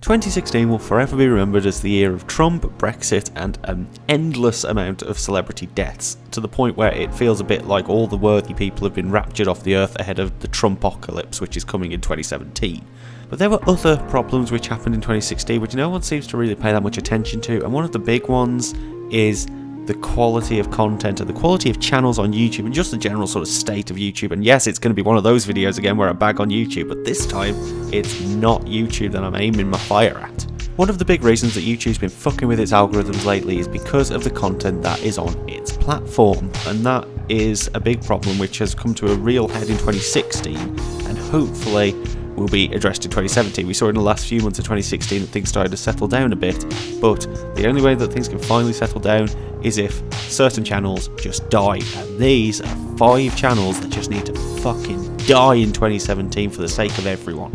2016 will forever be remembered as the year of Trump, Brexit, and an endless amount of celebrity deaths, to the point where it feels a bit like all the worthy people have been raptured off the earth ahead of the Trumpocalypse, which is coming in 2017. But there were other problems which happened in 2016 which no one seems to really pay that much attention to, and one of the big ones is the quality of content and the quality of channels on YouTube and just the general sort of state of YouTube. And yes, it's going to be one of those videos again where I bag on YouTube, but this time it's not YouTube that I'm aiming my fire at. One of the big reasons that YouTube's been fucking with its algorithms lately is because of the content that is on its platform, and that is a big problem which has come to a real head in 2016 and hopefully will be addressed in 2017. We saw in the last few months of 2016 that things started to settle down a bit, but the only way that things can finally settle down is if certain channels just die, and these are 5 channels that just need to fucking die in 2017 for the sake of everyone.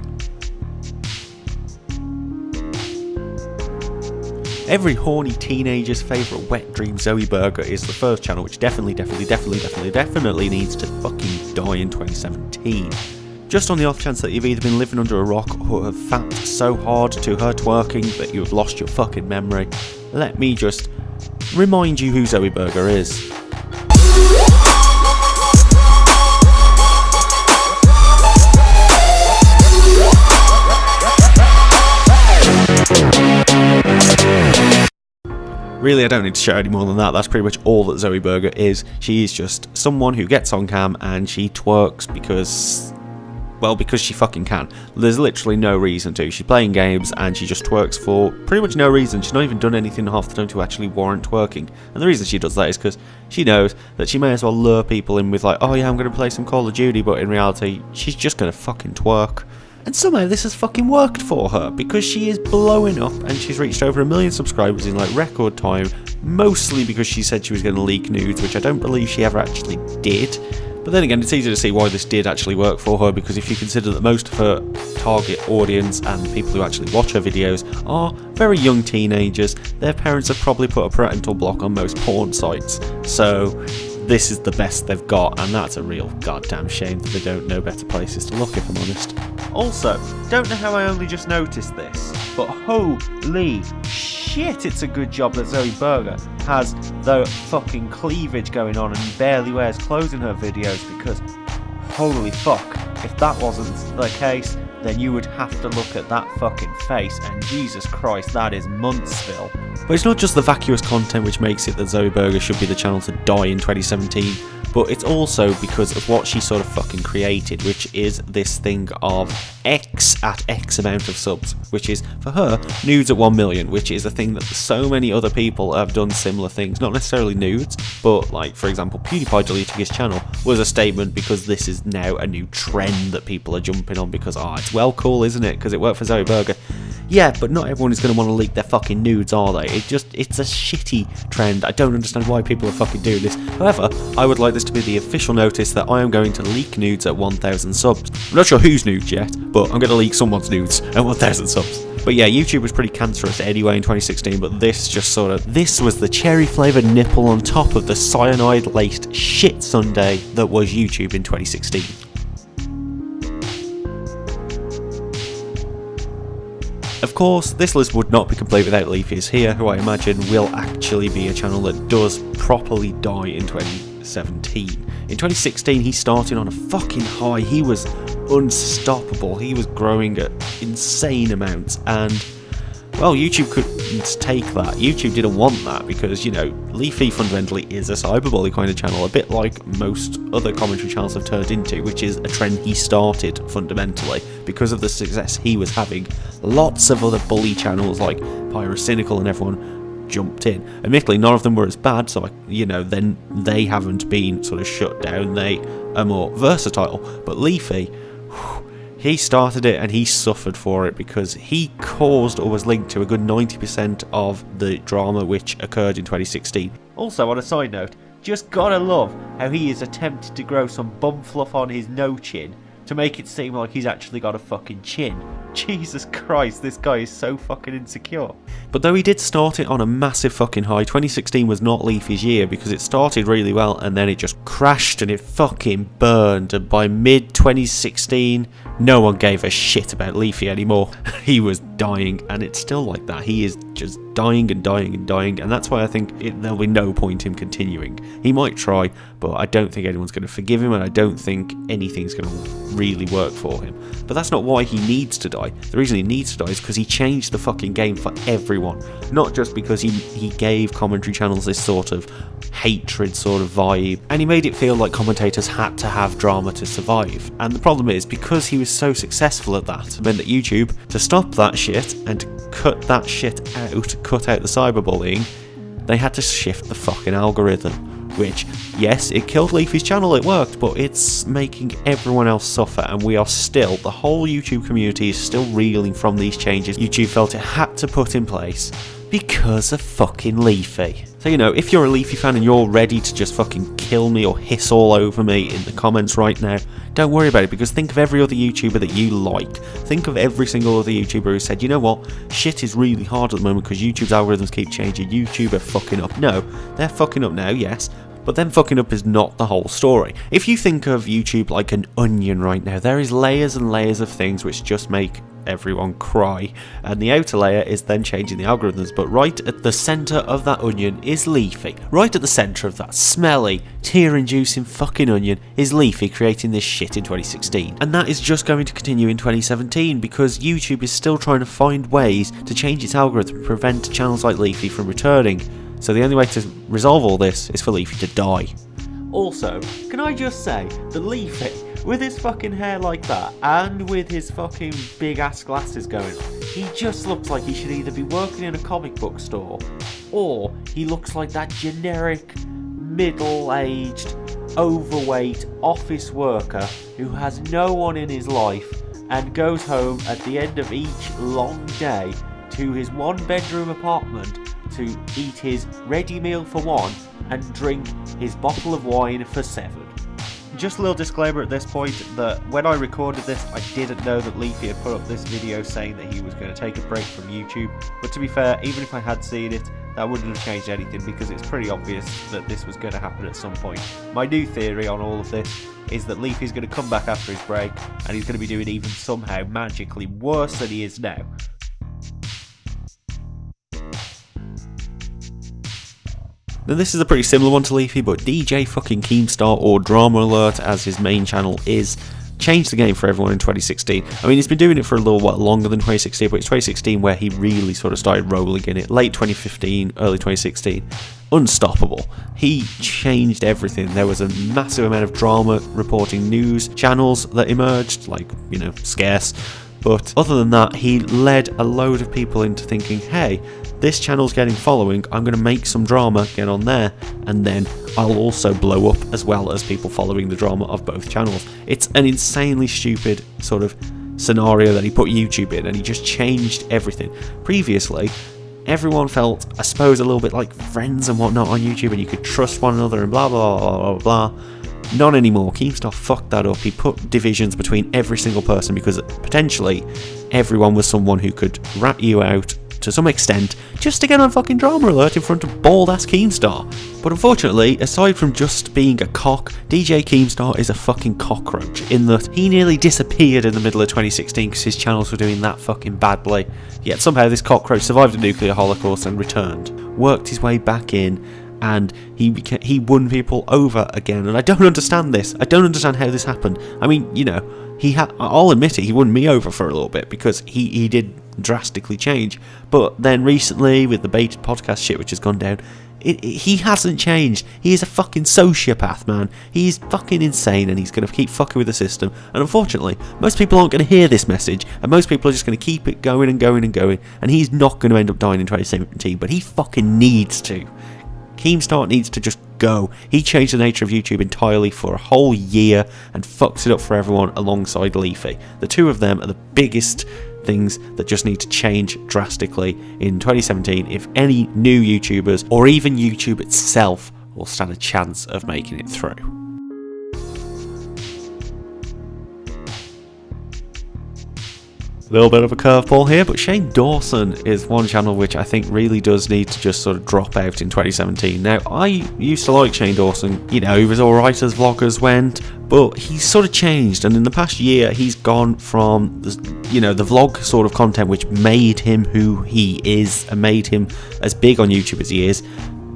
Every horny teenager's favourite wet dream, Zoie Burgher, is the first channel which definitely needs to fucking die in 2017. Just on the off chance that you've either been living under a rock or have fapped so hard to her twerking that you have lost your fucking memory, let me just remind you who Zoie Burgher is. Really, I don't need to share any more than that. That's pretty much all that Zoie Burgher is. She is just someone who gets on cam and she twerks because she fucking can. There's literally no reason to. She's playing games and she just twerks for pretty much no reason. She's not even done anything half the time to actually warrant twerking. And the reason she does that is because she knows that she may as well lure people in with like, oh yeah, I'm going to play some Call of Duty, but in reality, she's just going to fucking twerk. And somehow this has fucking worked for her, because she is blowing up and she's reached over 1 million subscribers in like record time, mostly because she said she was going to leak nudes, which I don't believe she ever actually did. But then again, it's easy to see why this did actually work for her, because if you consider that most of her target audience and the people who actually watch her videos are very young teenagers, their parents have probably put a parental block on most porn sites. So this is the best they've got, and that's a real goddamn shame that they don't know better places to look, if I'm honest. Also, don't know how I only just noticed this, but holy shit, it's a good job that Zoie Burgher has the fucking cleavage going on and barely wears clothes in her videos, because holy fuck, if that wasn't the case, then you would have to look at that fucking face, and Jesus Christ, that is Monthsville. But it's not just the vacuous content which makes it that Zoie Burgher should be the channel to die in 2017, but it's also because of what she sort of fucking created, which is this thing of X at X amount of subs, which is, for her, nudes at 1 million, which is a thing that so many other people have done similar things, not necessarily nudes, but like, for example, PewDiePie deleting his channel was a statement because this is now a new trend that people are jumping on because, it's well cool, isn't it, because it worked for Zoie Burgher. Yeah, but not everyone is going to want to leak their fucking nudes, are they? It's a shitty trend. I don't understand why people are fucking doing this. However, I would like this to be the official notice that I am going to leak nudes at 1,000 subs. I'm not sure whose nudes yet, but I'm going to leak someone's nudes at 1,000 subs. But yeah, YouTube was pretty cancerous anyway in 2016, but this was the cherry-flavoured nipple on top of the cyanide-laced shit sundae that was YouTube in 2016. Of course, this list would not be complete without Leafy is Here, who I imagine will actually be a channel that does properly die in 2017. In 2016, he started on a fucking high. He was unstoppable. He was growing at insane amounts, and well, YouTube couldn't take that. YouTube didn't want that because, you know, Leafy fundamentally is a cyberbully kind of channel, a bit like most other commentary channels have turned into, which is a trend he started fundamentally. Because of the success he was having, lots of other bully channels like Pyrocynical and everyone jumped in. Admittedly, none of them were as bad, so, then they haven't been sort of shut down. They are more versatile. But Leafy, he started it and he suffered for it because he caused or was linked to a good 90% of the drama which occurred in 2016. Also, on a side note, just gotta love how he has attempted to grow some bum fluff on his no chin to make it seem like he's actually got a fucking chin. Jesus Christ, this guy is so fucking insecure. But though he did start it on a massive fucking high, 2016 was not Leafy's year because it started really well and then it just crashed and it fucking burned. And by mid-2016, no one gave a shit about Leafy anymore. He was dying, and it's still like that. He is just dying and dying and dying, and that's why I think there'll be no point in continuing. He might try, but I don't think anyone's going to forgive him, and I don't think anything's going to really work for him. But that's not why he needs to die. The reason he needs to die is because he changed the fucking game for everyone, not just because he gave commentary channels this sort of hatred sort of vibe, and he made it feel like commentators had to have drama to survive. And the problem is, because he was so successful at that, it meant that YouTube, to stop that shit and cut that shit out, cut out the cyberbullying, they had to shift the fucking algorithm. Which, yes, it killed Leafy's channel, it worked, but it's making everyone else suffer, and we are still, the whole YouTube community is still reeling from these changes YouTube felt it had to put in place because of fucking Leafy. So, you know, if you're a Leafy fan and you're ready to just fucking kill me or hiss all over me in the comments right now, don't worry about it, because think of every other YouTuber that you like. Think of every single other YouTuber who said, you know what, shit is really hard at the moment because YouTube's algorithms keep changing, YouTube are fucking up. No, they're fucking up now, yes, but them fucking up is not the whole story. If you think of YouTube like an onion right now, there is layers and layers of things which just make everyone cry, and the outer layer is then changing the algorithms, but right at the centre of that onion is Leafy. Right at the centre of that smelly, tear-inducing fucking onion is Leafy creating this shit in 2016. And that is just going to continue in 2017 because YouTube is still trying to find ways to change its algorithm to prevent channels like Leafy from returning. So the only way to resolve all this is for Leafy to die. Also, can I just say that Leafy, with his fucking hair like that, and with his fucking big ass glasses going on, he just looks like he should either be working in a comic book store, or he looks like that generic, middle-aged, overweight office worker who has no one in his life and goes home at the end of each long day to his one-bedroom apartment to eat his ready meal for one and drink his bottle of wine for 7. Just a little disclaimer at this point that when I recorded this, I didn't know that Leafy had put up this video saying that he was going to take a break from YouTube. But to be fair, even if I had seen it, that wouldn't have changed anything because it's pretty obvious that this was going to happen at some point. My new theory on all of this is that Leafy's going to come back after his break and he's going to be doing even somehow magically worse than he is now. Now this is a pretty similar one to Leafy, but DJ fucking Keemstar, or DramaAlert as his main channel is, changed the game for everyone in 2016. I mean, he's been doing it for a little while longer than 2016, but it's 2016 where he really sort of started rolling in it. Late 2015, early 2016. Unstoppable. He changed everything. There was a massive amount of drama reporting news channels that emerged, like, you know, scarce. But other than that, he led a load of people into thinking, hey, this channel's getting following, I'm going to make some drama, get on there, and then I'll also blow up as well as people following the drama of both channels. It's an insanely stupid sort of scenario that he put YouTube in, and he just changed everything. Previously, everyone felt, I suppose, a little bit like friends and whatnot on YouTube, and you could trust one another and blah blah blah blah blah. Not anymore. Keemstar fucked that up. He put divisions between every single person because potentially everyone was someone who could rat you out to some extent just to get on fucking DramaAlert in front of bald ass Keemstar. But unfortunately, aside from just being a cock, DJ Keemstar is a fucking cockroach in that he nearly disappeared in the middle of 2016 because his channels were doing that fucking badly. Yet somehow this cockroach survived a nuclear holocaust and returned, worked his way back in, and he won people over again. And I don't understand this. I don't understand how this happened. I mean, you know, I'll admit it, he won me over for a little bit because he did drastically change. But then recently, with the baited podcast shit which has gone down, he hasn't changed. He is a fucking sociopath, man. He's fucking insane, and he's going to keep fucking with the system. And unfortunately, most people aren't going to hear this message, and most people are just going to keep it going and going and going, and he's not going to end up dying in 2017, but he fucking needs to. Keemstar needs to just go. He changed the nature of YouTube entirely for a whole year and fucks it up for everyone alongside Leafy. The two of them are the biggest things that just need to change drastically in 2017 if any new YouTubers or even YouTube itself will stand a chance of making it through. Little bit of a curveball here, but Shane Dawson is one channel which I think really does need to just sort of drop out in 2017. Now, I used to like Shane Dawson, you know, he was alright as vloggers went, but he's sort of changed, and in the past year he's gone from, you know, the vlog sort of content which made him who he is and made him as big on YouTube as he is,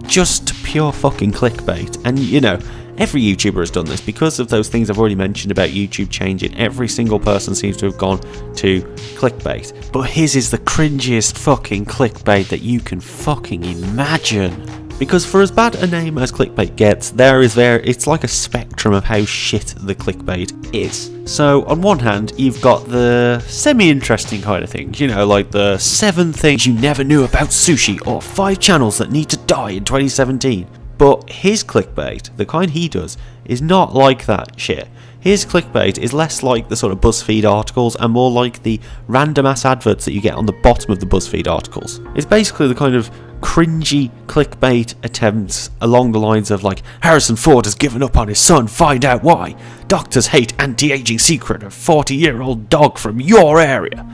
just to pure fucking clickbait. And, you know, every YouTuber has done this because of those things I've already mentioned about YouTube changing. Every single person seems to have gone to clickbait. But his is the cringiest fucking clickbait that you can fucking imagine. Because for as bad a name as clickbait gets, it's like a spectrum of how shit the clickbait is. So on one hand, you've got the semi-interesting kind of things, you know, like the 7 things you never knew about sushi, or 5 channels that need to die in 2017. But his clickbait, the kind he does, is not like that shit. His clickbait is less like the sort of BuzzFeed articles and more like the random ass adverts that you get on the bottom of the BuzzFeed articles. It's basically the kind of cringy clickbait attempts along the lines of like, Harrison Ford has given up on his son, find out why. Doctors hate anti-aging secret of 40-year-old dog from your area.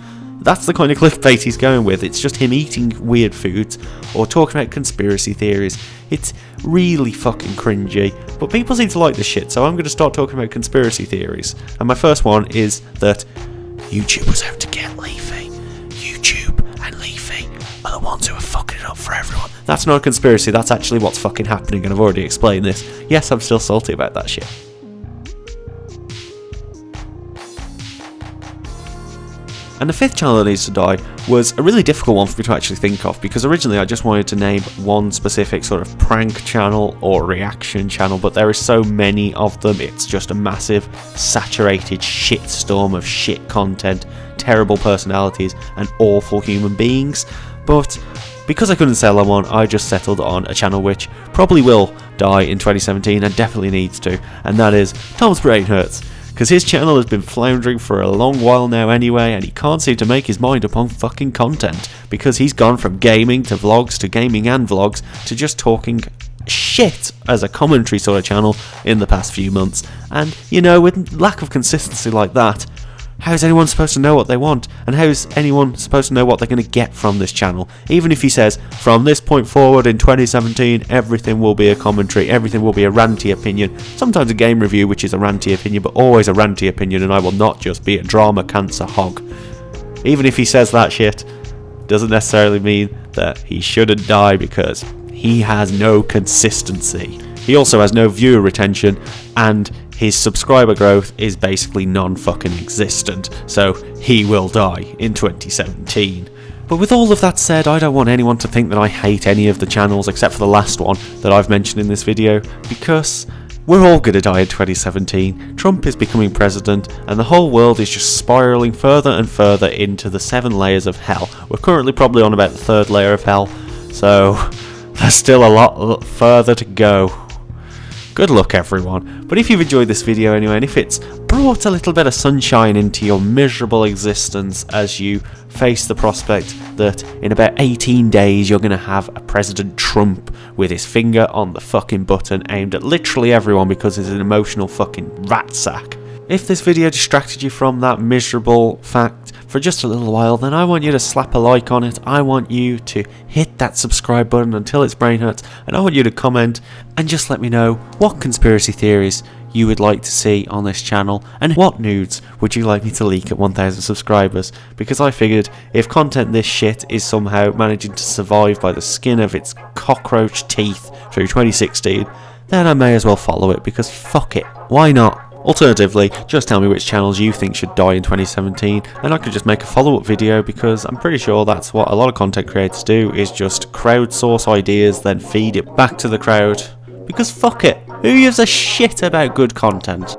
That's the kind of clickbait he's going with. It's just him eating weird foods or talking about conspiracy theories. It's really fucking cringy, but people seem to like this shit, so I'm going to start talking about conspiracy theories. And my first one is that YouTube was out to get Leafy. YouTube and Leafy are the ones who are fucking it up for everyone. That's not a conspiracy, that's actually what's fucking happening, and I've already explained this. Yes, I'm still salty about that shit. And the 5th channel that needs to die was a really difficult one for me to actually think of, because originally I just wanted to name one specific sort of prank channel or reaction channel, but there are so many of them, it's just a massive saturated shitstorm of shit content, terrible personalities and awful human beings. But because I couldn't settle on one, I just settled on a channel which probably will die in 2017 and definitely needs to, and that is TomsBrainHurts. Because his channel has been floundering for a long while now anyway, and he can't seem to make his mind up on fucking content, because he's gone from gaming to vlogs to gaming and vlogs to just talking shit as a commentary sort of channel in the past few months. And, you know, with lack of consistency like that, how's anyone supposed to know what they want? And how's anyone supposed to know what they're going to get from this channel? Even if he says, from this point forward in 2017, everything will be a commentary, everything will be a ranty opinion, sometimes a game review which is a ranty opinion, but always a ranty opinion, and I will not just be a drama cancer hog. Even if he says that shit, doesn't necessarily mean that he shouldn't die, because he has no consistency. He also has no viewer retention, and his subscriber growth is basically non-fucking existent, so he will die in 2017. But with all of that said, I don't want anyone to think that I hate any of the channels except for the last one that I've mentioned in this video, because we're all gonna die in 2017, Trump is becoming president, and the whole world is just spiralling further and further into the 7 layers of hell. We're currently probably on about the 3rd layer of hell, so there's still a lot further to go. Good luck everyone, but if you've enjoyed this video anyway, and if it's brought a little bit of sunshine into your miserable existence as you face the prospect that in about 18 days you're going to have a President Trump with his finger on the fucking button aimed at literally everyone because he's an emotional fucking rat sack. If this video distracted you from that miserable fact for just a little while, then I want you to slap a like on it, I want you to hit that subscribe button until it's brain hurts, and I want you to comment and just let me know what conspiracy theories you would like to see on this channel, and what nudes would you like me to leak at 1,000 subscribers, because I figured if content this shit is somehow managing to survive by the skin of its cockroach teeth through 2016, then I may as well follow it, because fuck it, why not? Alternatively, just tell me which channels you think should die in 2017, and I could just make a follow-up video, because I'm pretty sure that's what a lot of content creators do, is just crowdsource ideas, then feed it back to the crowd. Because fuck it, who gives a shit about good content?